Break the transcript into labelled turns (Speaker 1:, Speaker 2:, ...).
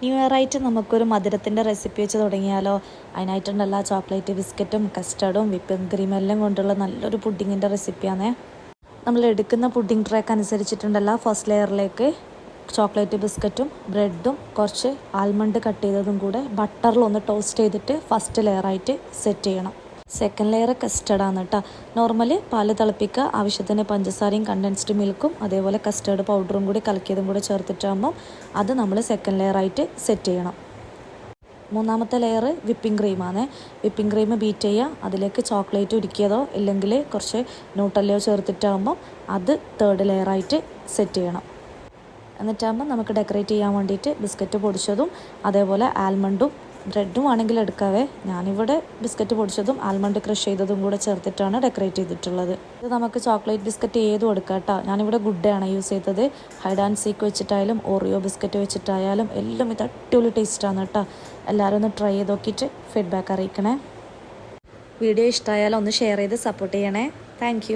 Speaker 1: New year ആയിട്ട് നമുക്കൊരു മധുരത്തിൻ്റെ recipe വെച്ച് തുടങ്ങിയാലോ? അതിനായിട്ടുണ്ടല്ല ചോക്ലേറ്റ് ബിസ്ക്കറ്റും കസ്റ്റർഡും വിപ്പിംഗ് ക്രീം എല്ലാം കൊണ്ടുള്ള നല്ലൊരു പുഡിങ്ങിൻ്റെ റെസിപ്പിയാണേ. നമ്മൾ എടുക്കുന്ന പുഡിംഗ് ട്രേക്ക് അനുസരിച്ചിട്ടുണ്ടല്ല ഫസ്റ്റ് ലെയറിലേക്ക് ചോക്ലേറ്റ് ബിസ്ക്കറ്റും ബ്രെഡും കുറച്ച് ആൽമണ്ട് കട്ട് ചെയ്തതും കൂടെ ബട്ടറിലൊന്ന് ടോസ്റ്റ് ചെയ്തിട്ട് ഫസ്റ്റ് ലെയറായിട്ട് സെറ്റ് ചെയ്യണം. സെക്കൻഡ് ലെയർ കസ്റ്റർഡാണ് കേട്ടോ. നോർമലി പാല് തിളപ്പിക്കുക, ആവശ്യത്തിന് പഞ്ചസാരയും കണ്ടൻസ്ഡ് മിൽക്കും അതേപോലെ കസ്റ്റേർഡ് പൗഡറും കൂടി കലക്കിയതും കൂടി ചേർത്തിട്ടാകുമ്പം അത് നമ്മൾ സെക്കൻഡ് ലെയറായിട്ട് സെറ്റ് ചെയ്യണം. മൂന്നാമത്തെ ലെയർ വിപ്പിംഗ് ക്രീമാണ്. വിപ്പിംഗ് ക്രീം ബീറ്റ് ചെയ്യുക, അതിലേക്ക് ചോക്ലേറ്റ് ഉരുക്കിയതോ ഇല്ലെങ്കിൽ കുറച്ച് ന്യൂട്ടല്ലയോ ചേർത്തിട്ടാകുമ്പം അത് തേർഡ് ലെയറായിട്ട് സെറ്റ് ചെയ്യണം. എന്നിട്ടാകുമ്പോൾ നമുക്ക് ഡെക്കറേറ്റ് ചെയ്യാൻ വേണ്ടിയിട്ട് ബിസ്ക്കറ്റ് പൊടിച്ചതും അതേപോലെ ആൽമണ്ടും ബ്രെഡും ആണെങ്കിൽ എടുക്കാവേ. ഞാനിവിടെ ബിസ്ക്കറ്റ് പൊടിച്ചതും ആൽമണ്ട് ക്രഷ് ചെയ്തതും കൂടെ ചേർത്തിട്ടാണ് ഡെക്കറേറ്റ് ചെയ്തിട്ടുള്ളത്. ഇത് നമുക്ക് ചോക്ലേറ്റ് ബിസ്ക്കറ്റ് ഏതും എടുക്കാം കേട്ടോ. ഞാനിവിടെ ഗുഡ് ആണ് യൂസ് ചെയ്തത്. ഹൈഡ് ആൻഡ് സീക്ക് വെച്ചിട്ടായാലും ഓറിയോ ബിസ്ക്കറ്റ് വെച്ചിട്ടായാലും എല്ലാം ഇത് അടിപൊളി ടേസ്റ്റാണ് കേട്ടോ. എല്ലാവരും ഒന്ന് ട്രൈ ചെയ്ത് നോക്കിയിട്ട് ഫീഡ്ബാക്ക് അറിയിക്കണേ. വീഡിയോ ഇഷ്ടമായാലും ഒന്ന് ഷെയർ ചെയ്ത് സപ്പോർട്ട് ചെയ്യണേ. താങ്ക്